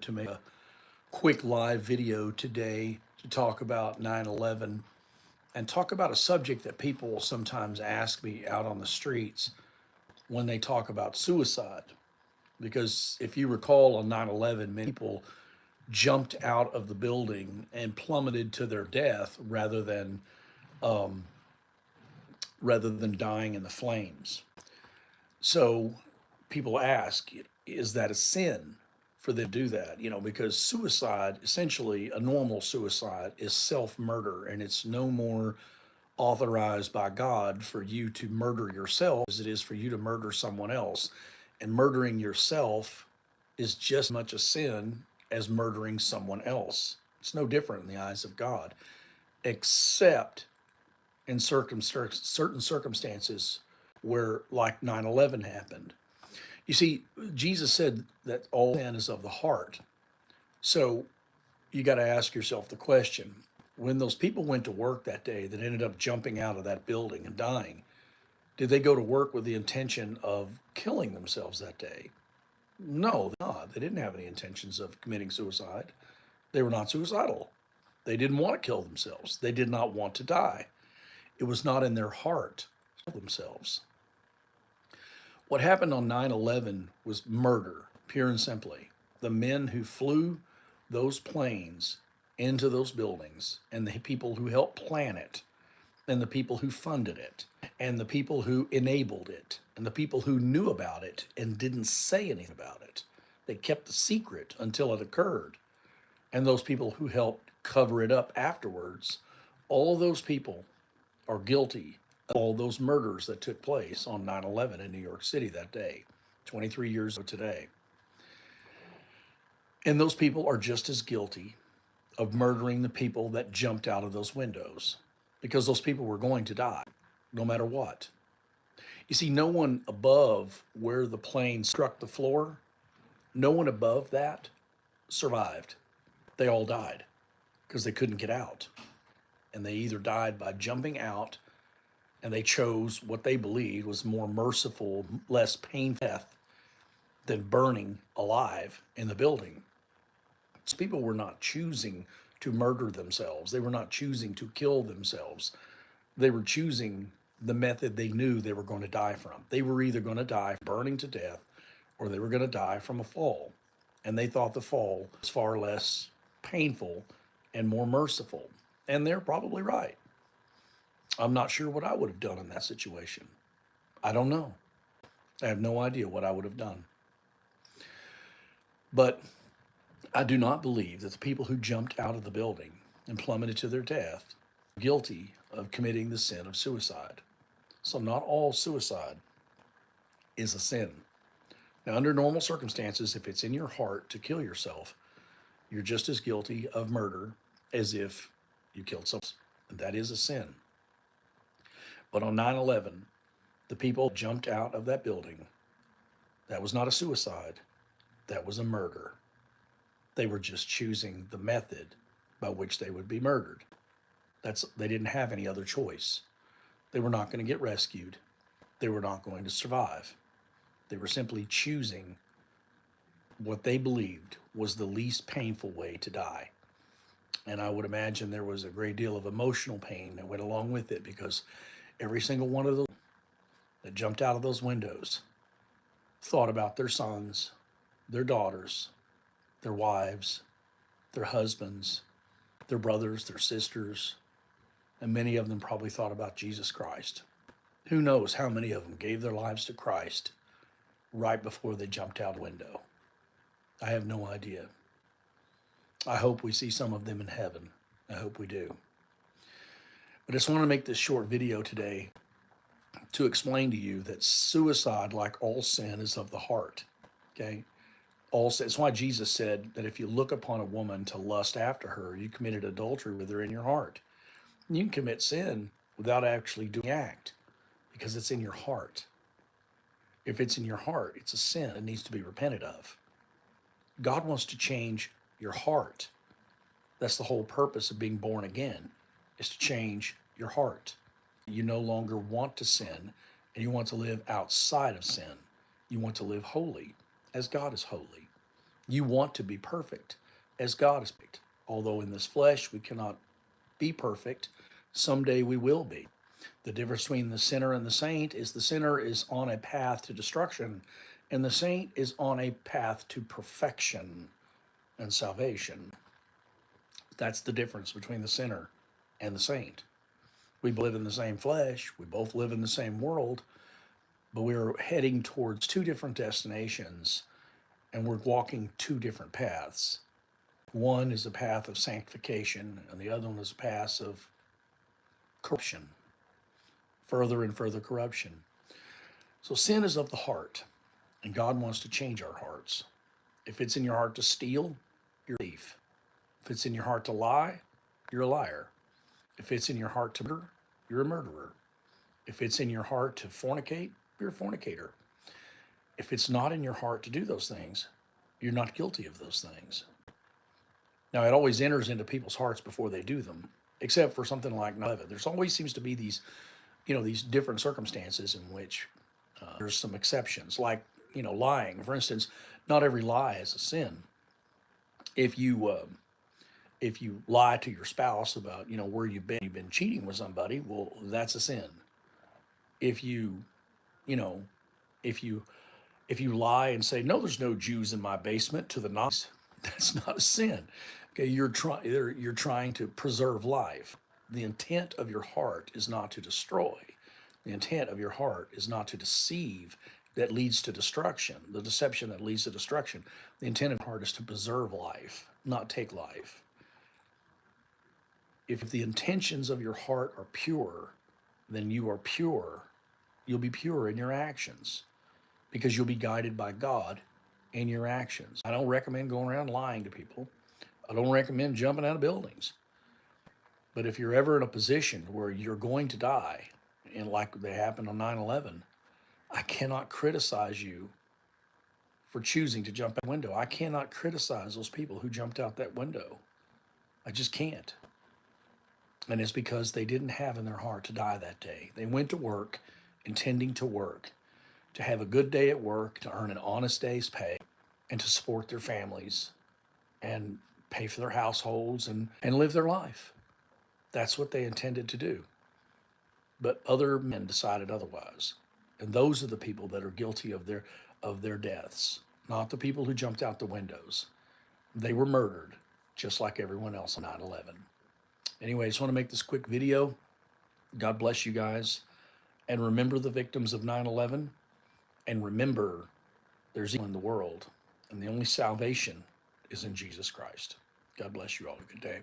to make a quick live video today to talk about 9/11 and talk about a subject that people sometimes ask me out on the streets when they talk about suicide. Because if you recall on 9/11, many people jumped out of the building and plummeted to their death rather than dying in the flames. So people ask, is that a sin for them to do that? Because suicide, essentially, a normal suicide is self murder, and it's no more authorized by God for you to murder yourself as it is for you to murder someone else. And murdering yourself is just as much a sin as murdering someone else. It's no different in the eyes of God, except in certain circumstances where, like 9/11 happened. You see, Jesus said that all sin is of the heart. So you got to ask yourself the question, when those people went to work that day that ended up jumping out of that building and dying, did they go to work with the intention of killing themselves that day? No, not. They didn't have any intentions of committing suicide. They were not suicidal. They didn't want to kill themselves. They did not want to die. It was not in their heart to kill themselves. What happened on 9/11 was murder, pure and simply. The men who flew those planes into those buildings, and the people who helped plan it, and the people who funded it, and the people who enabled it, and the people who knew about it and didn't say anything about it. They kept the secret until it occurred. And those people who helped cover it up afterwards, all those people are guilty of all those murders that took place on 9/11 in New York City that day, 23 years ago today. And those people are just as guilty of murdering the people that jumped out of those windows, because those people were going to die no matter what. You see, no one above where the plane struck the floor, no one above that survived. They all died because they couldn't get out. And they either died by jumping out, and they chose what they believed was more merciful, less painful death than burning alive in the building. So people were not choosing to murder themselves. They were not choosing to kill themselves. They were choosing the method they knew they were going to die from. They were either going to die burning to death, or they were going to die from a fall. And they thought the fall was far less painful and more merciful. And they're probably right. I'm not sure what I would have done in that situation. I don't know. I have no idea what I would have done. But I do not believe that the people who jumped out of the building and plummeted to their death are guilty of committing the sin of suicide. So not all suicide is a sin. Now, under normal circumstances, if it's in your heart to kill yourself, you're just as guilty of murder as if you killed someone. And that is a sin. But on 9/11, the people jumped out of that building. That was not a suicide. That was a murder. They were just choosing the method by which they would be murdered. They didn't have any other choice. They were not going to get rescued. They were not going to survive. They were simply choosing what they believed was the least painful way to die. And I would imagine there was a great deal of emotional pain that went along with it, because every single one of those that jumped out of those windows thought about their sons, their daughters, their wives, their husbands, their brothers, their sisters, and many of them probably thought about Jesus Christ. Who knows how many of them gave their lives to Christ right before they jumped out a window? I have no idea. I hope we see some of them in heaven. I hope we do. But I just want to make this short video today to explain to you that suicide, like all sin, is of the heart. Okay? All sin. It's why Jesus said that if you look upon a woman to lust after her, you committed adultery with her in your heart. You can commit sin without actually doing the act, because it's in your heart. If it's in your heart, it's a sin. It needs to be repented of. God wants to change your heart. That's the whole purpose of being born again, is to change your heart. You no longer want to sin, and you want to live outside of sin. You want to live holy, as God is holy. You want to be perfect as God is perfect. Although in this flesh we cannot be perfect, someday we will be. The difference between the sinner and the saint is the sinner is on a path to destruction, and the saint is on a path to perfection and salvation. That's the difference between the sinner and the saint. We live in the same flesh, we both live in the same world, but we're heading towards two different destinations and we're walking two different paths. One is a path of sanctification, and the other one is a path of corruption, further and further corruption. So sin is of the heart, and God wants to change our hearts. If it's in your heart to steal, you're a thief. If it's in your heart to lie, you're a liar. If it's in your heart to murder, you're a murderer. If it's in your heart to fornicate, you're a fornicator. If it's not in your heart to do those things, you're not guilty of those things. Now, it always enters into people's hearts before they do them, except for something like 9/11. There's always seems to be these, these different circumstances in which there's some exceptions, like, lying. For instance, not every lie is a sin. If you lie to your spouse about, where you've been cheating with somebody, well, that's a sin. If you, you know, if you if you lie and say, no, there's no Jews in my basement to the Nazis, that's not a sin. Okay, you're trying to preserve life. The intent of your heart is not to destroy. The intent of your heart is not to deceive that leads to destruction, the deception that leads to destruction. The intent of your heart is to preserve life, not take life. If the intentions of your heart are pure, then you are pure. You'll be pure in your actions because you'll be guided by God in your actions. I don't recommend going around lying to people. I don't recommend jumping out of buildings. But if you're ever in a position where you're going to die, and like they happened on 9/11, I cannot criticize you for choosing to jump out the window. I cannot criticize those people who jumped out that window. I just can't. And it's because they didn't have in their heart to die that day. They went to work intending to work, to have a good day at work, to earn an honest day's pay, and to support their families and pay for their households and live their life. That's what they intended to do. But other men decided otherwise. And those are the people that are guilty of their deaths, not the people who jumped out the windows. They were murdered, just like everyone else on 9/11. Anyway, I just want to make this quick video. God bless you guys. And remember the victims of 9/11. And remember, there's evil in the world. And the only salvation is in Jesus Christ. God bless you all. Have a good day.